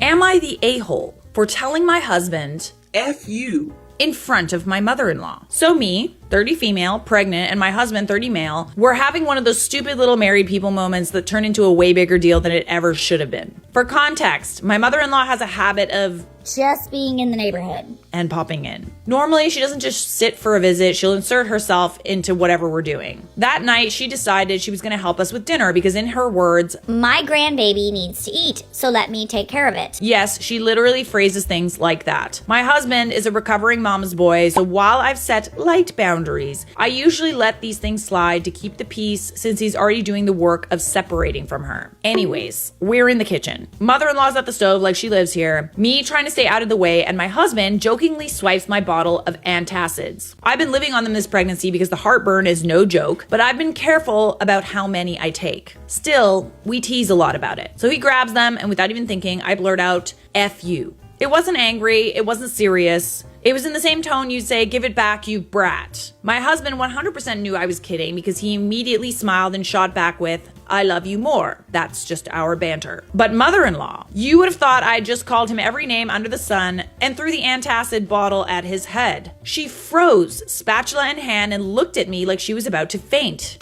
Am I the a-hole for telling my husband F you in front of my mother-in-law? So me, 30 female, pregnant, and my husband, 30 male, we're having one of those stupid little married people moments that turn into a way bigger deal than it ever should have been. For context, my mother-in-law has a habit of just being in the neighborhood and popping in. Normally, she doesn't just sit for a visit, she'll insert herself into whatever we're doing. That night, she decided she was gonna help us with dinner because in her words, my grandbaby needs to eat, so let me take care of it. Yes, she literally phrases things like that. My husband is a recovering mama's boy, so while I've set light boundaries, I usually let these things slide to keep the peace since he's already doing the work of separating from her. Anyways, we're in the kitchen. Mother-in-law's at the stove like she lives here, me trying to stay out of the way, and my husband jokingly swipes my bottle of antacids. I've been living on them this pregnancy because the heartburn is no joke, but I've been careful about how many I take. Still, we tease a lot about it. So he grabs them, and without even thinking, I blurt out, F you. It wasn't angry, it wasn't serious. It was in the same tone you'd say, give it back, you brat. My husband 100% knew I was kidding because he immediately smiled and shot back with, I love you more. That's just our banter. But mother-in-law, you would have thought I just called him every name under the sun and threw the antacid bottle at his head. She froze, spatula in hand, and looked at me like she was about to faint.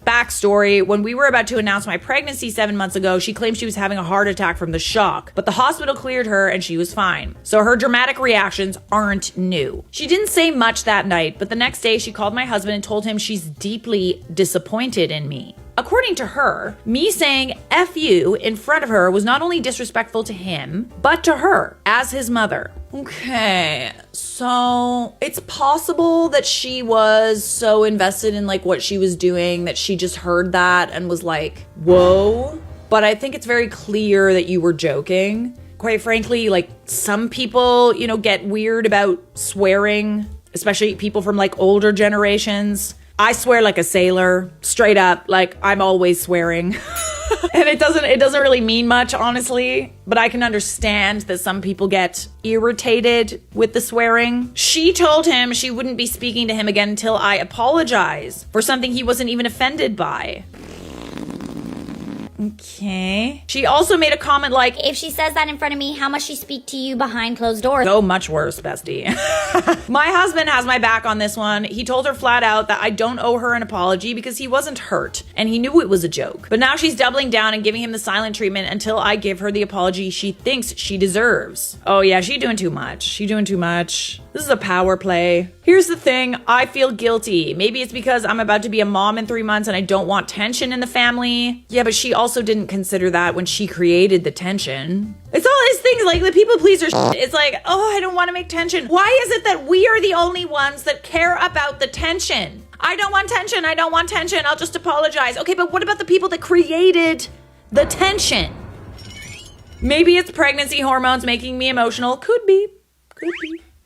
Backstory, when we were about to announce my pregnancy 7 months ago, she claimed she was having a heart attack from the shock, but the hospital cleared her and she was fine. So her dramatic reactions aren't new. She didn't say much that night, but the next day she called my husband and told him she's deeply disappointed in me. According to her, me saying F you in front of her was not only disrespectful to him, but to her as his mother. Okay, so it's possible that she was so invested in like what she was doing that she just heard that and was like, whoa. But I think it's very clear that you were joking. Quite frankly, like some people, get weird about swearing, especially people from like older generations. I swear like a sailor, straight up, like I'm always swearing. And it doesn't really mean much, honestly, but I can understand that some people get irritated with the swearing. She told him she wouldn't be speaking to him again until I apologize for something he wasn't even offended by. Okay. She also made a comment like, if she says that in front of me, how must she speak to you behind closed doors? So much worse, bestie. My husband has my back on this one. He told her flat out that I don't owe her an apology because he wasn't hurt and he knew it was a joke. But now she's doubling down and giving him the silent treatment until I give her the apology she thinks she deserves. Oh yeah, she's doing too much. This is a power play. Here's the thing, I feel guilty. Maybe it's because I'm about to be a mom in 3 months and I don't want tension in the family. Yeah, but she also didn't consider that when she created the tension. It's all these things like the people pleaser shit. It's like, oh, I don't want to make tension. Why is it that we are the only ones that care about the tension? I don't want tension. I'll just apologize. Okay, but what about the people that created the tension? Maybe it's pregnancy hormones making me emotional. Could be.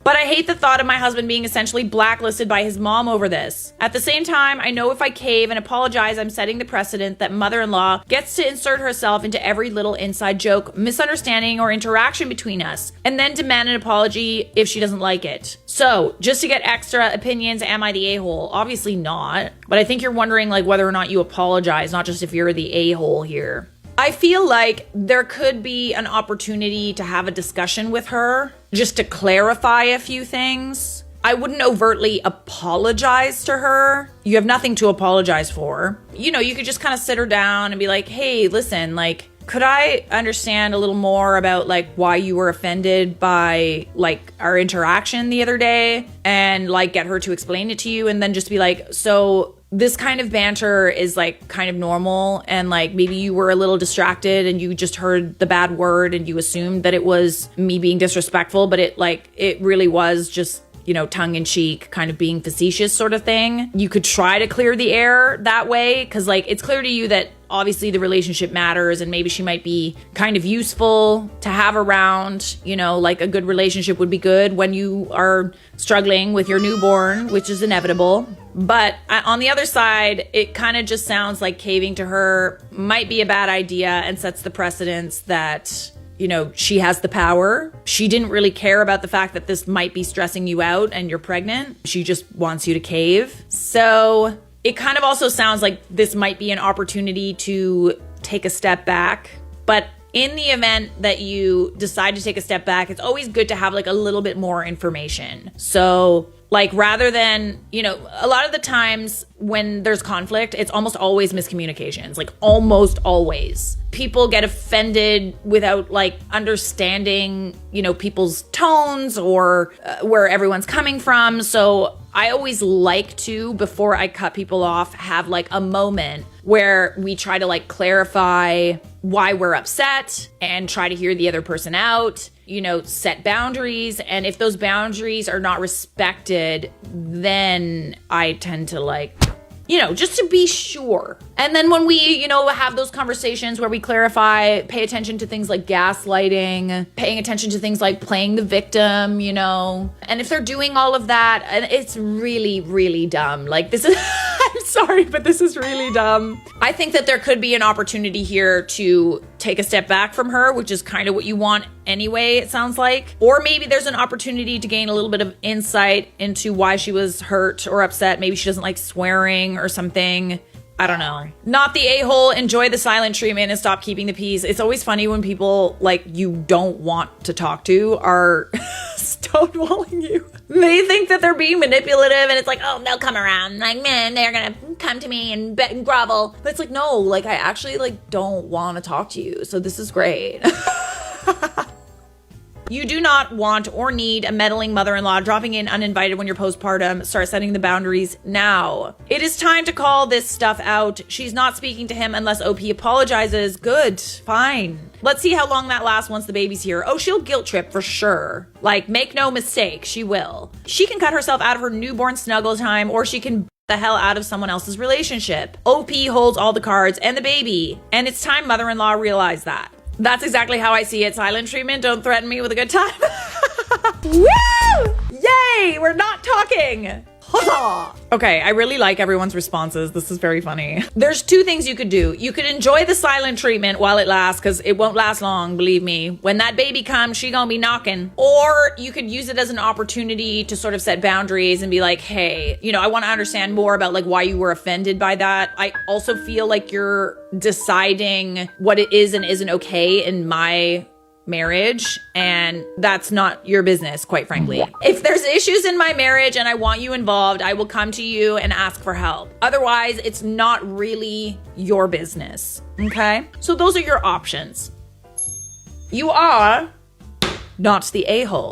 But I hate the thought of my husband being essentially blacklisted by his mom over this. At the same time, I know if I cave and apologize, I'm setting the precedent that mother-in-law gets to insert herself into every little inside joke, misunderstanding, or interaction between us, and then demand an apology if she doesn't like it. So, just to get extra opinions, am I the a-hole? Obviously not. But I think you're wondering like whether or not you apologize, not just if you're the a-hole here. I feel like there could be an opportunity to have a discussion with her just to clarify a few things. I wouldn't overtly apologize to her. You have nothing to apologize for. You could just kind of sit her down and be like, hey, listen, like, could I understand a little more about like why you were offended by like our interaction the other day and like get her to explain it to you and then just be like, so this kind of banter is like kind of normal and like maybe you were a little distracted and you just heard the bad word and you assumed that it was me being disrespectful, but it really was just, tongue-in-cheek kind of being facetious sort of thing. You could try to clear the air that way because like it's clear to you that obviously the relationship matters and maybe she might be kind of useful to have around, like a good relationship would be good when you are struggling with your newborn, which is inevitable. But on the other side, it kind of just sounds like caving to her might be a bad idea and sets the precedence that, she has the power. She didn't really care about the fact that this might be stressing you out and you're pregnant. She just wants you to cave. So it kind of also sounds like this might be an opportunity to take a step back. But in the event that you decide to take a step back, it's always good to have like a little bit more information. So like rather than, you know, a lot of the times when there's conflict, it's almost always miscommunications, like almost always. People get offended without like understanding, you know, people's tones or where everyone's coming from. So I always like to, before I cut people off, have like a moment where we try to like clarify why we're upset and try to hear the other person out, you know, set boundaries. And if those boundaries are not respected, then I tend to like, you know, just to be sure. And then when we, you know, have those conversations where we clarify, pay attention to things like gaslighting, paying attention to things like playing the victim, you know, and if they're doing all of that, it's really, really dumb. Like this is, I'm sorry, but this is really dumb. I think that there could be an opportunity here to take a step back from her, which is kind of what you want anyway, it sounds like. Or maybe there's an opportunity to gain a little bit of insight into why she was hurt or upset. Maybe she doesn't like swearing or something. I don't know. Not the a-hole, enjoy the silent treatment and stop keeping the peace. It's always funny when people like you don't want to talk to are stonewalling you. They think that they're being manipulative and it's like, oh, they'll come around. Like, man, they're gonna come to me and bet and grovel. But it's like, no, like I actually like don't want to talk to you. So this is great. You do not want or need a meddling mother-in-law dropping in uninvited when you're postpartum. Start setting the boundaries now. It is time to call this stuff out. She's not speaking to him unless OP apologizes. Good, fine. Let's see how long that lasts once the baby's here. Oh, she'll guilt trip for sure. Like, make no mistake, she will. She can cut herself out of her newborn snuggle time, or she can the hell out of someone else's relationship. OP holds all the cards and the baby. And it's time mother-in-law realized that. That's exactly how I see it. Silent treatment. Don't threaten me with a good time. Woo! Yay! We're not talking. Okay, I really like everyone's responses. This is very funny. There's two things you could do. You could enjoy the silent treatment while it lasts, because it won't last long, believe me. When that baby comes, she gonna be knocking. Or you could use it as an opportunity to sort of set boundaries and be like, hey, you know, I want to understand more about like why you were offended by that. I also feel like you're deciding what it is and isn't okay in my marriage, and that's not your business, quite frankly. If there's issues in my marriage and I want you involved, I will come to you and ask for help. Otherwise, it's not really your business, okay? So those are your options. You are not the a-hole.